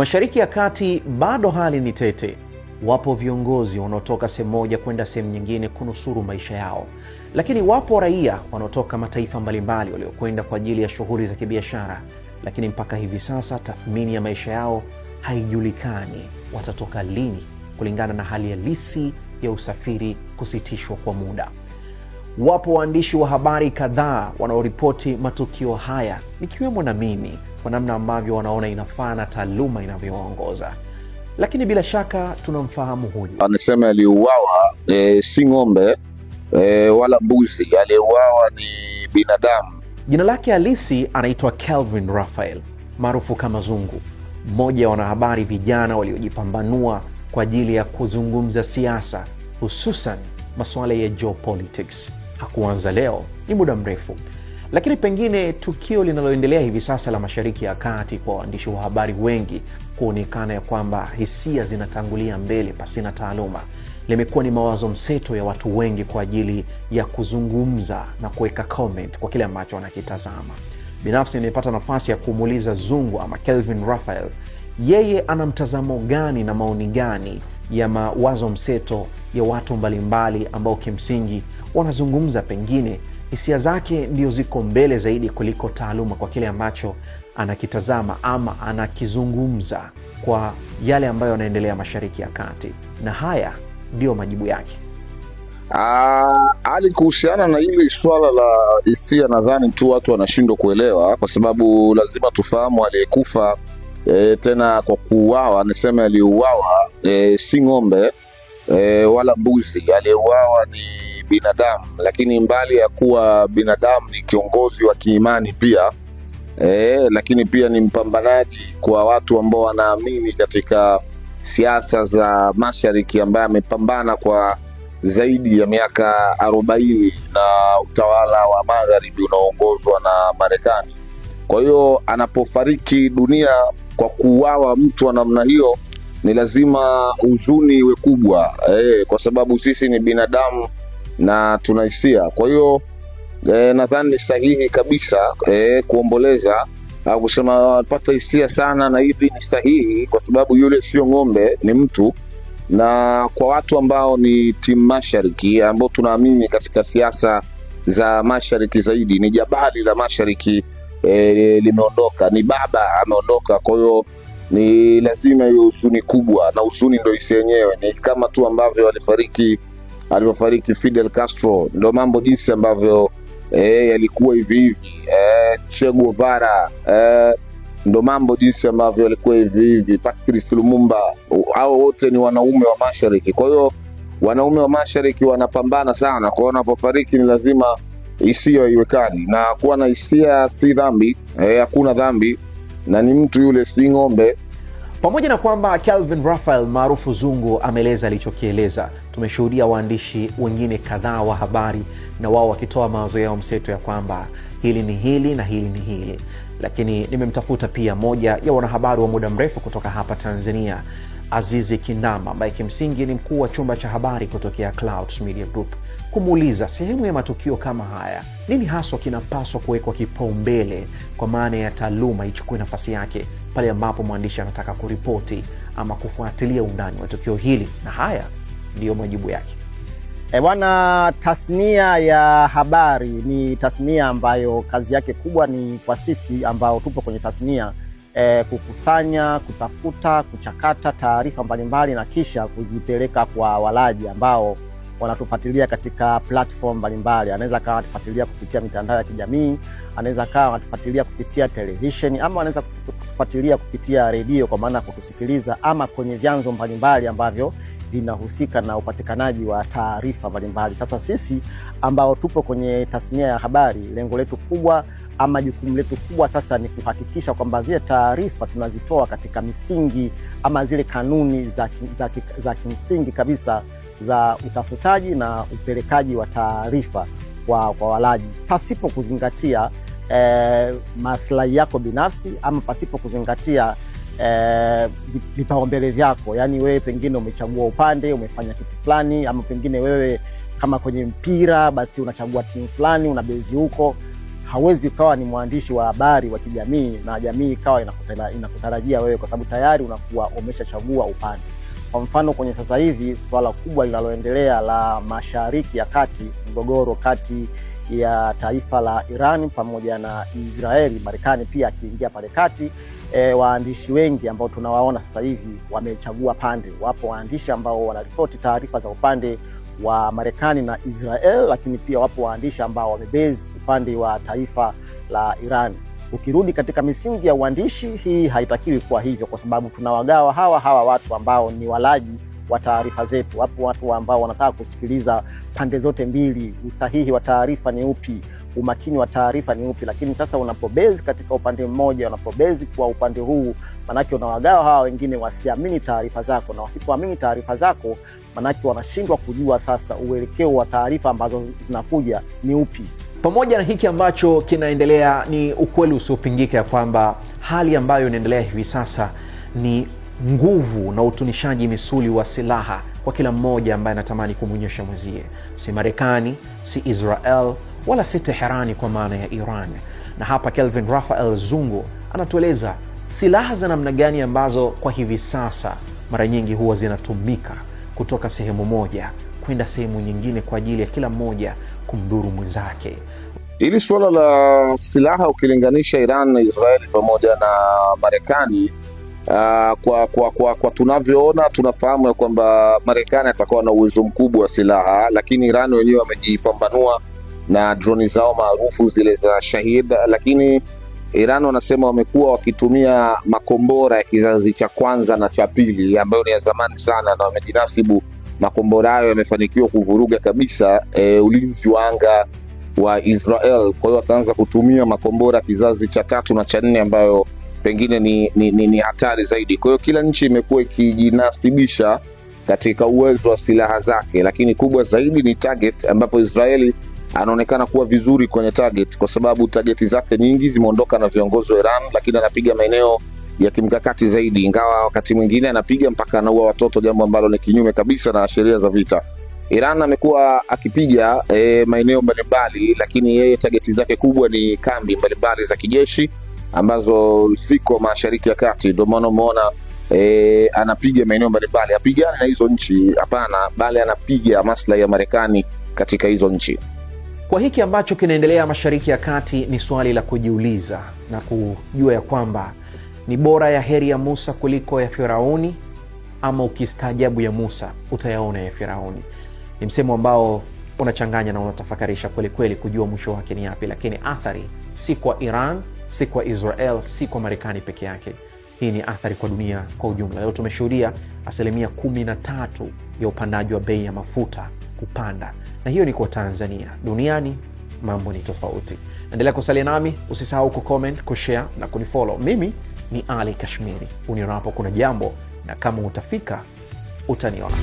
Mashariki ya Kati bado hali ni tete. Wapo viongozi wanaotoka sehemu moja kwenda sehemu nyingine kunusuru maisha yao, lakini wapo raia wanaotoka mataifa mbalimbali waliokwenda kwa ajili ya shughuli za kibiashara, lakini mpaka hivi sasa tathmini ya maisha yao haijulikani watatoka lini, kulingana na hali halisi ya usafiri kusitishwa kwa muda. Wapo waandishi wa habari kadhaa wanaoripoti matukio haya, nikiwemo na mimi, kwa namna ambavyo wanaona inafaa na taaluma inavyowaongoza. Lakini bila shaka tunamfahamu huyu. Anasema aliuawa si ng'ombe wala mbuzi, aliuawa ni binadamu. Jina lake halisi anaitwa Kelvin Raphael, maarufu kama Zungu, mmoja wa wanahabari vijana waliojipambanua kwa ajili ya kuzungumza siasa, hususan masuala ya geopolitics. Hakuanza leo, ni muda mrefu. Lakini pengine tukio linaloendelea hivi sasa la Mashariki ya Kati kwa waandishi wa habari wengi kuonekana ya kwamba hisia zinatangulia mbele pasina taaluma, limekuwa ni mawazo mseto ya watu wengi kwa ajili ya kuzungumza na kuweka comment kwa kile ambacho wanakitazama. Binafsi nimepata nafasi ya kumuuliza Zungu ama Kelvin Raphael, yeye ana mtazamo gani na maoni gani ya mawazo mseto ya watu mbalimbali ambao kimsingi wanazungumza, pengine hisia zake ndio ziko mbele zaidi kuliko taaluma kwa kile ambacho anakitazama ama anakizungumza kwa yale ambayo yanaendelea Mashariki ya Kati, na haya ndio majibu yake. Ali, kuhusiana na hili swala la hisia, nadhani tu watu wanashindwa kuelewa, kwa sababu lazima tufahamu aliyekufa tena kwa kuuawa, anasema aliuawa si ng'ombe wala mbuzi, aliuawa ni binadamu. Lakini mbali ya kuwa binadamu, ni kiongozi wa kiimani pia lakini pia ni mpambanaji kwa watu ambao wanaamini katika siasa za Mashariki, ambaye amepambana kwa zaidi ya miaka 40 na utawala wa Magharibi unaoongozwa na Marekani. Kwa hiyo anapofariki dunia kwa kuuawa mtu wa namna hiyo, ni lazima huzuni iwe kubwa kwa sababu sisi ni binadamu na tunahisia. Kwa hiyo nadhani ni sahihi kabisa kuomboleza au kusema pata hisia sana, na hivi ni sahihi kwa sababu yule sio ng'ombe, ni mtu. Na kwa watu ambao ni timu Mashariki, ambao tunaamini katika siasa za Mashariki zaidi, ni jabali la Mashariki limeondoka, ni baba ameondoka. Kwa hiyo ni lazima hiyo huzuni kubwa, na huzuni ndio hisia yenyewe. Ni kama tu ambavyo alivyofariki Fidel Castro, ndio mambo jinsi ambavyo yalikuwa hivi Che Guevara, ndio mambo jinsi ambavyo yalikuwa hivi Patrice Lumumba. Hao wote ni wanaume wa Mashariki. Kwa hiyo wanaume wa Mashariki wanapambana sana, kwa wanapofariki ni lazima hisia iwekani, na kuwa na hisia si dhambi, hakuna dhambi, na ni mtu yule, si ng'ombe. Pamoja na kwamba Kelvin Raphael maarufu Zungu ameeleza alichokieleza, tumeshuhudia waandishi wengine kadhaa wa habari na wao wakitoa mawazo yao mseto ya kwamba hili ni hili na hili ni hili. Lakini nimemtafuta pia moja ya wanahabari wa muda mrefu kutoka hapa Tanzania, Azizi Kindamba, ambaye kimsingi ni mkuu wa chumba cha habari kutokea Clouds Media Group, kumuuliza sehemu ya matukio kama haya, nini haswa kinapaswa kuwekwa kipaumbele kwa maana ya taaluma ichukue nafasi yake pale ambapo mwandishi anataka kuripoti ama kufuatilia undani wa tukio hili, na haya ndiyo majibu yake. Bwana, tasnia ya habari ni tasnia ambayo kazi yake kubwa ni kwa sisi ambao tupo kwenye tasnia kukusanya, kutafuta, kuchakata taarifa mbalimbali na kisha kuzipeleka kwa walaji ambao wanatufuatilia katika platform mbalimbali. Anaweza kawa anatufuatilia kupitia mitandao ya kijamii, anaweza kawa anatufuatilia kupitia television, ama anaweza kutufuatilia kupitia redio kwa maana kutusikiliza, ama kwenye vyanzo mbalimbali ambavyo vinahusika na upatikanaji wa taarifa mbalimbali. Sasa sisi ambao tupo kwenye tasnia ya habari, lengo letu kubwa ama jukumu letu kubwa sasa ni kuhakikisha kwamba zile taarifa tunazitoa katika misingi ama zile kanuni za kimsingi kabisa za utafutaji na upelekaji wa taarifa kwa walaji, pasipo kuzingatia maslahi yako binafsi ama pasipo kuzingatia vipaumbele vyako. Yani wewe pengine umechagua upande, umefanya kitu fulani, ama pengine wewe kama kwenye mpira basi unachagua timu fulani, unabezi huko. hauwezi ukawa ni mwandishi wa habari wa kijamii na jamii ikawa inakutarajia wewe, kwa sababu tayari unakuwa umeshachagua upande. Kwa mfano, kwenye sasa hivi swala kubwa linaloendelea la Mashariki ya Kati, mgogoro kati ya taifa la Iran pamoja na Israeli, Marekani pia akiingia pale kati, waandishi wengi ambao tunawaona sasa hivi wamechagua pande. Wapo waandishi ambao wanaripoti taarifa za upande wa Marekani na Israel, lakini pia wapo waandishi ambao wamebase upande wa taifa la Iran. Ukirudi katika misingi ya uandishi, hii haitakiwi kuwa hivyo, kwa sababu tunawagawa hawa watu ambao ni walaji wa taarifa zetu. Wapo watu ambao wanataka kusikiliza pande zote mbili, usahihi wa taarifa ni upi, umakini wa taarifa ni upi. Lakini sasa unapobezi katika upande mmoja, unapobezi kwa upande huu, manake unawagawa hawa wengine wasiamini taarifa zako, na wasipoamini taarifa zako, manake wanashindwa kujua sasa uelekeo wa taarifa ambazo zinakuja ni upi. Pamoja na hiki ambacho kinaendelea, ni ukweli usiopingika ya kwamba hali ambayo inaendelea hivi sasa ni nguvu na utunishaji misuli wa silaha kwa kila mmoja ambaye anatamani kumwonyesha mwenzie. Si Marekani, si Israel, wala si Teherani kwa maana ya Iran. Na hapa Kelvin Raphael Zungu anatueleza silaha za namna gani ambazo kwa hivi sasa mara nyingi huwa zinatumika kutoka sehemu moja kwenda sehemu nyingine kwa ajili ya kila mmoja kumdhuru mwenzake. Hili suala la silaha ukilinganisha Iran na Israeli pamoja na Marekani, kwa tunavyoona, tunafahamu ya kwamba Marekani atakuwa na uwezo mkubwa wa silaha, lakini Iran wenyewe wamejipambanua na droni zao maarufu zile za Shahid. Lakini Iran wanasema wamekuwa wakitumia makombora ya kizazi cha kwanza na cha pili ambayo ni ya zamani sana, na wamejinasibu makombora hayo yamefanikiwa kuvuruga kabisa ulinzi wa anga wa Israel. Kwa hiyo wataanza kutumia makombora kizazi cha 3 na cha 4 ambayo pengine ni hatari zaidi. Kwa hiyo kila nchi imekuwa ikijinasibisha katika uwezo wa silaha zake, lakini kubwa zaidi ni target, ambapo Israeli anaonekana kuwa vizuri kwenye target, kwa sababu targeti zake nyingi zimeondoka na viongozi wa Iran, lakini anapiga maeneo ya kimkakati zaidi, ingawa wakati mwingine anapiga mpaka anaua watoto, jambo ambalo ni kinyume kabisa na sheria za vita. Iran amekuwa akipiga maeneo mbalimbali, lakini yeye targeti zake kubwa ni kambi mbalimbali za kijeshi ambazo ziko Mashariki ya Kati. Ndio maana umeona anapiga maeneo mbalimbali. Apigana na hizo nchi? Hapana, bali anapiga maslahi ya Marekani katika hizo nchi. Kwa hiki ambacho kinaendelea Mashariki ya Kati, ni swali la kujiuliza na kujua ya kwamba ni bora ya heri ya Musa kuliko ya Firauni, ama ukistaajabu ya Musa utayaona ya Firauni. Ni msemo ambao unachanganya na unatafakarisha kweli kweli kujua mwisho wake ni yapi, lakini athari si kwa Iran, si kwa Israel, si kwa Marekani peke yake. Hii ni athari kwa dunia kwa ujumla. Leo tumeshuhudia 13% ya upandaji wa bei ya mafuta kupanda, na hiyo ni kwa Tanzania. Duniani mambo ni tofauti. Endelea kusalia nami, usisahau kucomment, kushare na kunifollow. Mimi ni Ali Kashmiri. Unionapo kuna jambo, na kama utafika utaniona.